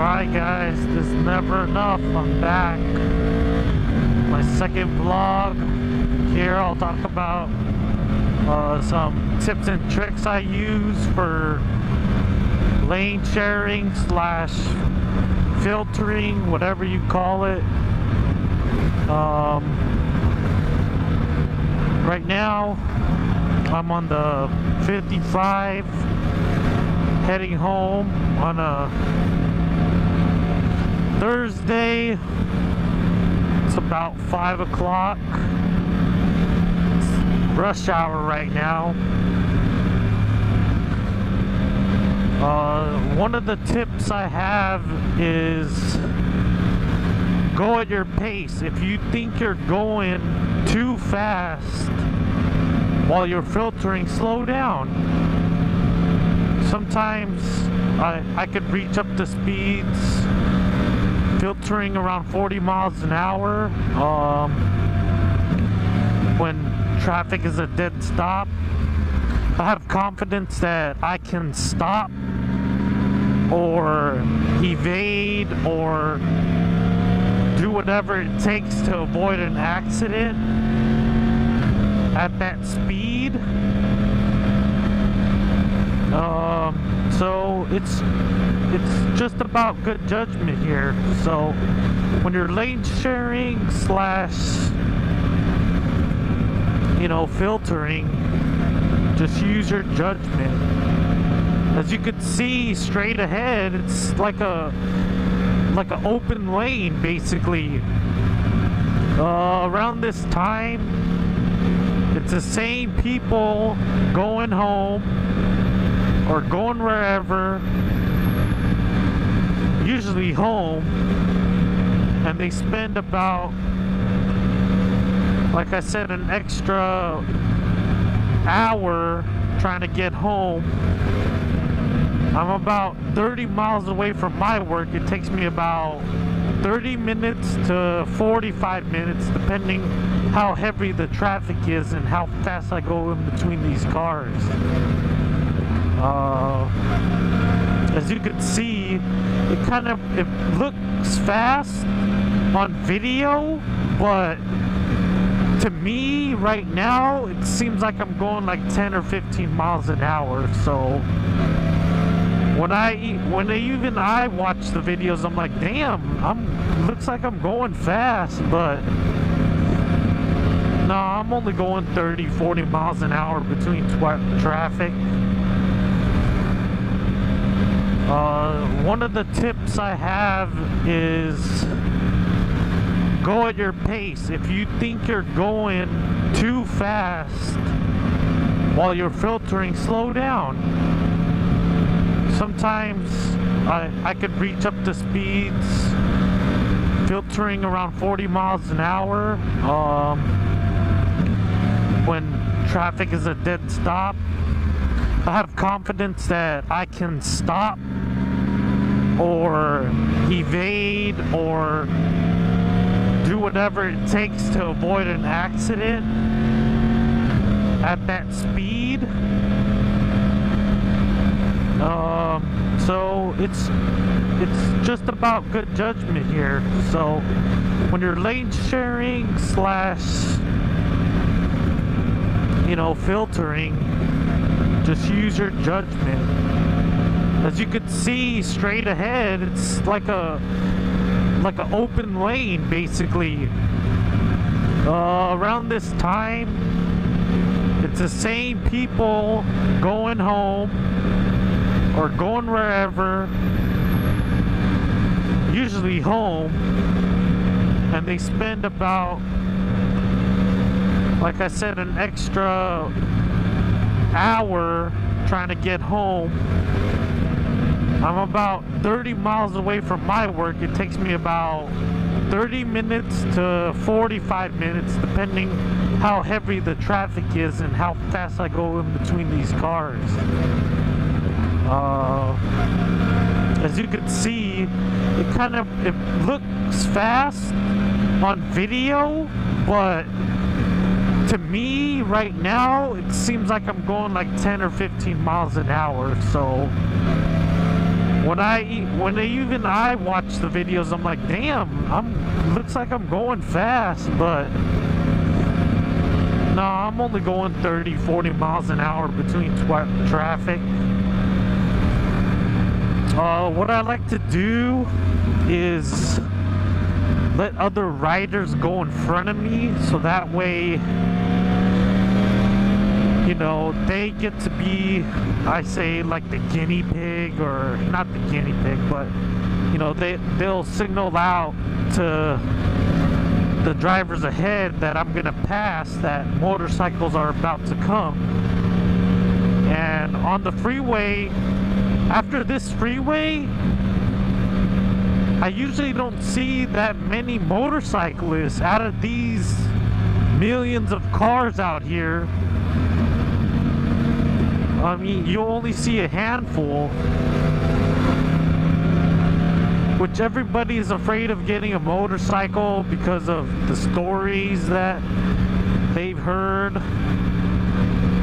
Alright guys, this is NeverEnuff. I'm back. My second vlog. Here I'll talk about some tips and tricks I use for lane sharing slash filtering, whatever you call it. Right now I'm on the 55 heading home on a Thursday. It's about 5 o'clock. It's rush hour right now. One of the tips I have is go at your pace. If you think you're going too fast while you're filtering, slow down. Sometimes I could reach up to speeds filtering around 40 miles an hour when traffic is a dead stop. I have confidence that I can stop or evade or do whatever it takes to avoid an accident at that speed. So it's just about good judgment here. So when you're lane sharing slash, filtering, just use your judgment. As you can see straight ahead, it's like an open lane basically. Around this time, it's the same people going home or going wherever, usually home, and they spend about, like I said, an extra hour trying to get home. I'm about 30 miles away from my work. It takes me about 30 minutes to 45 minutes depending how heavy the traffic is and how fast I go in between these cars. As you can see, it looks fast on video, but to me right now it seems like I'm going like 10 or 15 miles an hour. So when even I watch the videos, I'm like, damn, looks like I'm going fast, but no, I'm only going 30, 40 miles an hour between traffic. One of the tips I have is go at your pace. If you think you're going too fast while you're filtering, slow down. Sometimes I could reach up to speeds filtering around 40 miles an hour when traffic is a dead stop. I have confidence that I can stop or evade or do whatever it takes to avoid an accident at that speed. So it's just about good judgment here. So when you're lane sharing slash, filtering, just use your judgment. As you can see straight ahead, it's like an open lane basically. Around this time, it's the same people going home or going wherever, usually home, and they spend about, like I said, an extra hour trying to get home. I'm about 30 miles away from my work. It takes me about 30 minutes to 45 minutes depending how heavy the traffic is and how fast I go in between these cars. As you can see, it looks fast on video, but to me right now it seems like I'm going like 10 or 15 miles an hour. So when even I watch the videos, I'm like, damn, looks like I'm going fast, but no, I'm only going 30, 40 miles an hour between traffic. What I like to do is let other riders go in front of me, so that way, you know, they get to be, I say, like the guinea pig, or not the guinea pig, but, you know, they'll signal out to the drivers ahead that I'm gonna pass, that motorcycles are about to come. And on the freeway, after this freeway, I usually don't see that many motorcyclists out of these millions of cars out here. I mean, you only see a handful, which everybody is afraid of getting a motorcycle because of the stories that they've heard.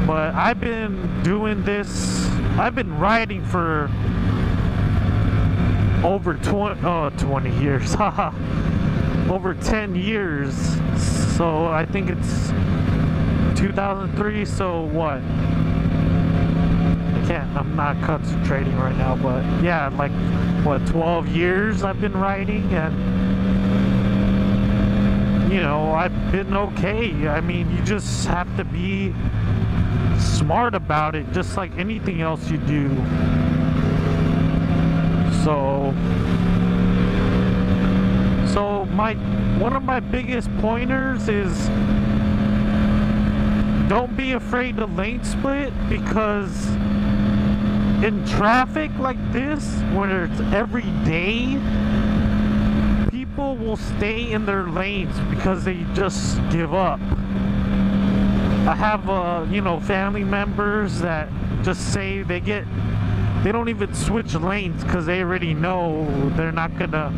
But I've been doing this, I've been riding for over 20 years, over 10 years, so I think it's 2003, so what? I'm not concentrating right now, but yeah, like, what, 12 years I've been riding, and, you know, I've been okay. I mean, you just have to be smart about it, just like anything else you do. So one of my biggest pointers is don't be afraid to lane split, because in traffic like this, where it's every day, people will stay in their lanes because they just give up. I have you know, family members that just say they don't even switch lanes because they already know they're not gonna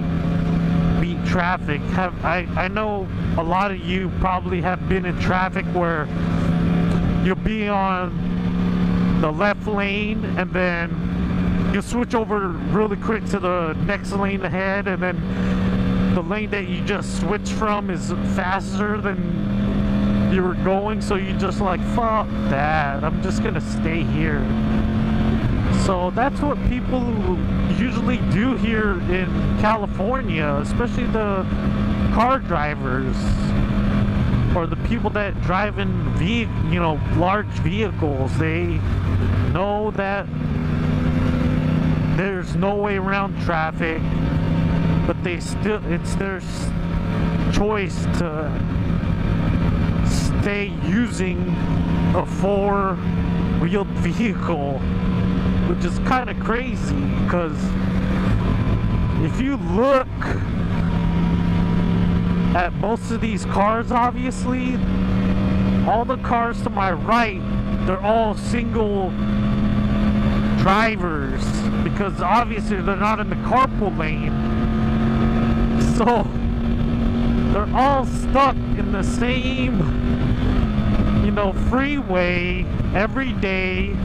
beat traffic. I know a lot of you probably have been in traffic where you'll be on the left lane and then you'll switch over really quick to the next lane ahead, and then the lane that you just switched from is faster than you were going, so you just like, fuck that, I'm just gonna stay here. So that's what people usually do here in California, especially the car drivers or the people that drive in you know, large vehicles. They know that there's no way around traffic, but it's their choice to stay using a four-wheeled vehicle, which is kind of crazy, because if you look at most of these cars, obviously all the cars to my right, they're all single drivers, because obviously they're not in the carpool lane, so they're all stuck in the same, you know, freeway every day,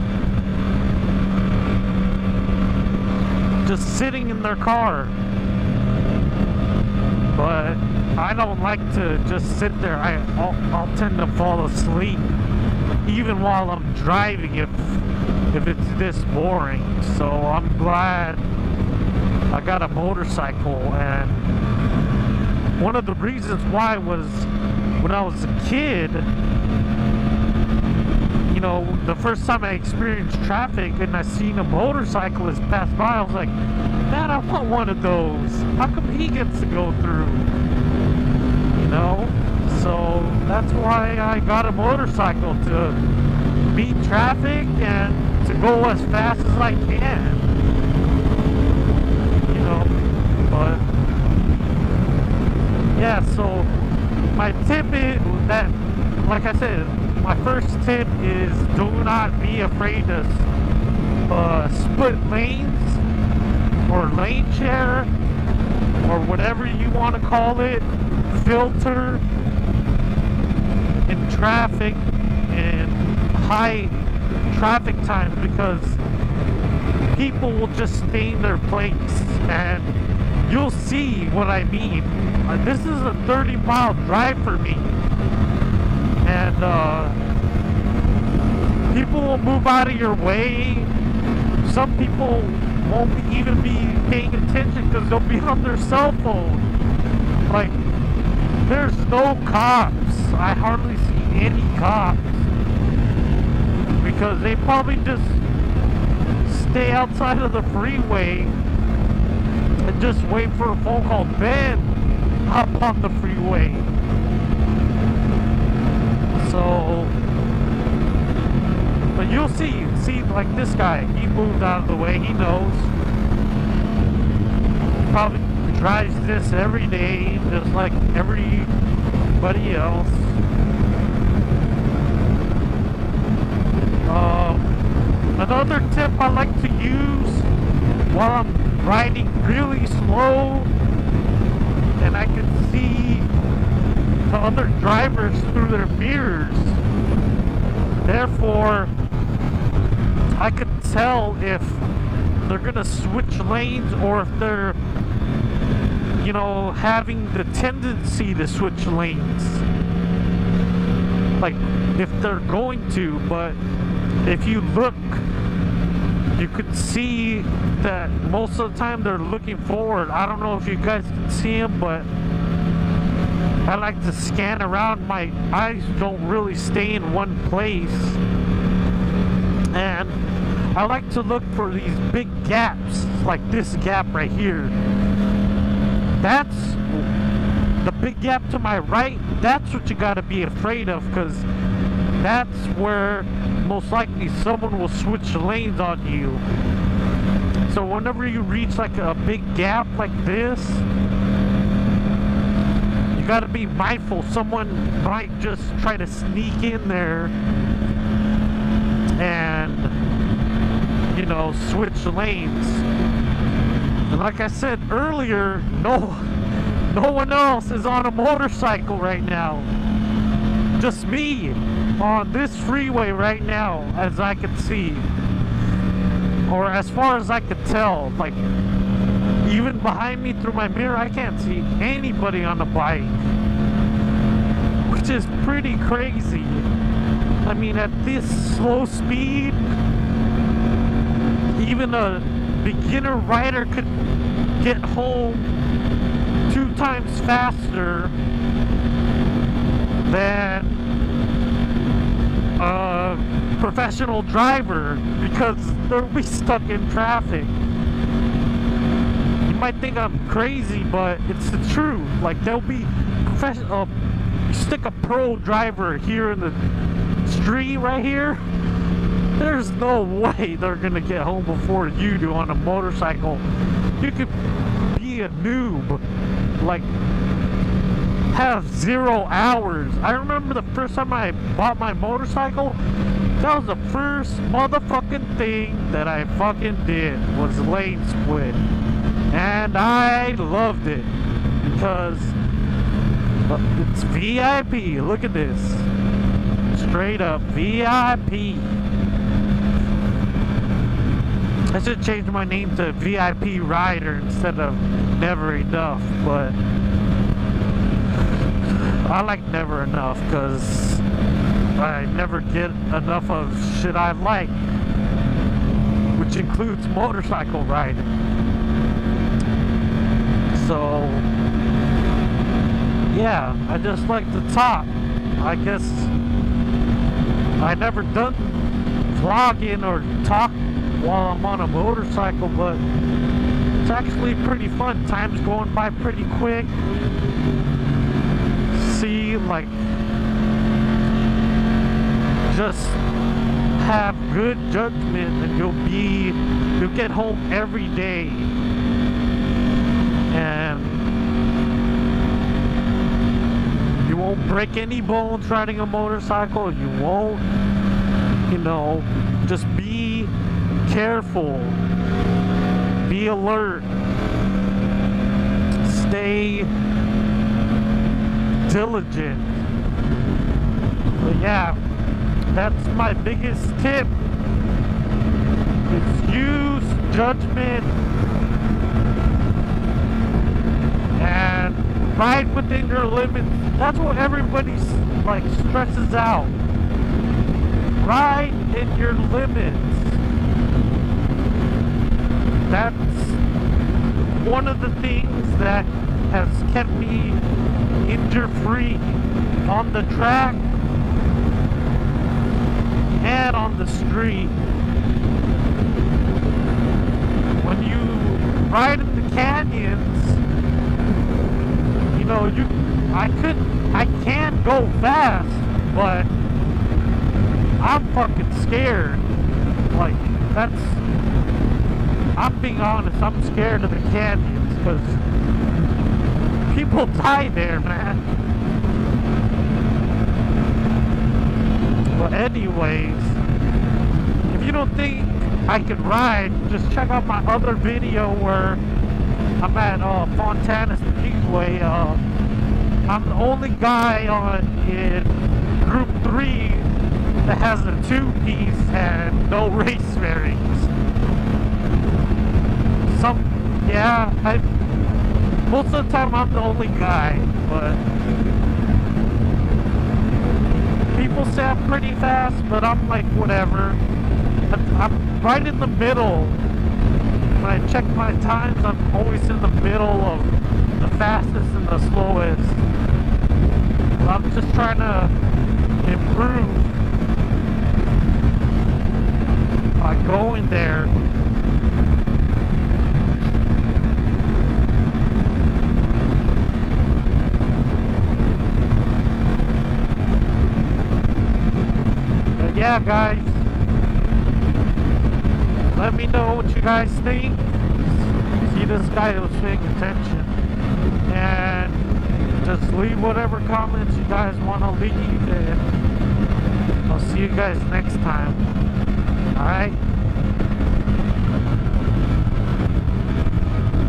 just sitting in their car. But I don't like to just sit there. I'll tend to fall asleep even while I'm driving if it's this boring. So I'm glad I got a motorcycle, and one of the reasons why was when I was a kid, you know, the first time I experienced traffic and I seen a motorcyclist pass by, I was like, man, I want one of those. How come he gets to go through? You know? So that's why I got a motorcycle, to beat traffic and to go as fast as I can. You know? But yeah, so my tip is that, like I said, my first tip is do not be afraid to split lanes or lane share or whatever you want to call it, filter in traffic and high traffic times, because people will just stay in their place, and you'll see what I mean. This is a 30-mile drive for me, and people will move out of your way. Some people won't even be paying attention because they'll be on their cell phone. Like, there's no cops. I hardly see any cops because they probably just stay outside of the freeway and just wait for a phone call, then hop on the freeway. So, but you'll see like this guy, he moved out of the way, he knows. Probably drives this every day, just like everybody else. Another tip I like to use while I'm riding really slow and I can see the other drivers through their mirrors. Therefore, I can tell if they're gonna switch lanes or if they're, you know, having the tendency to switch lanes. Like, if they're going to, but if you look, you could see that most of the time they're looking forward. I don't know if you guys can see them, but I like to scan around. My eyes don't really stay in one place. And I like to look for these big gaps, like this gap right here. That's the big gap to my right. That's what you gotta be afraid of, because that's where most likely someone will switch lanes on you. So whenever you reach like a big gap like this, you gotta be mindful. Someone might just try to sneak in there and, you know, switch lanes. And like I said earlier, no one else is on a motorcycle right now. Just me on this freeway right now, as I can see, or as far as I could tell. Like, even behind me through my mirror, I can't see anybody on a bike, which is pretty crazy. I mean, at this slow speed, even a beginner rider could get home 2 times faster than a professional driver, because they'll be stuck in traffic. You might think I'm crazy, but it's the truth. Like, there'll be professional, you stick a pro driver here in the street right here, there's no way they're gonna get home before you do on a motorcycle. You could be a noob, like have 0 hours. I remember the first time I bought my motorcycle, that was the first motherfucking thing that I fucking did, was lane split. And I loved it, because it's VIP. Look at this. Straight up VIP. I should change my name to VIP Rider instead of NeverEnuff, but I like NeverEnuff because I never get enough of shit I like, which includes motorcycle riding. So yeah, I just like to talk. I guess I never done vlogging or talk while I'm on a motorcycle, but it's actually pretty fun. Time's going by pretty quick. See, like, just have good judgment and you'll get home every day. And you won't break any bones riding a motorcycle. You won't, you know, just be careful, be alert, stay diligent. But yeah, that's my biggest tip. excuse, judgment, and ride within your limits. That's what everybody's like stresses out. Ride in your limits. That's one of the things that has kept me injury-free on the track and on the street. When you ride in the canyons, you know, I can go fast, but I'm fucking scared. Like, I'm being honest, I'm scared of the canyons, because people die there, man. But anyways, if you don't think I can ride, just check out my other video where I'm at Fontana Speedway. I'm the only guy in Group 3 that has a 2-piece and no race bearings. Most of the time I'm the only guy, but people say I'm pretty fast, but I'm like, whatever. I'm right in the middle. When I check my times, I'm always in the middle of the fastest and the slowest. I'm just trying to improve by going there. But yeah, guys, let me know what you guys think. See this guy who's paying attention, and just leave whatever comments you guys want to leave, and I'll see you guys next time. Alright?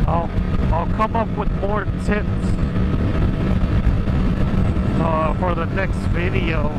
I'll come up with more tips for the next video.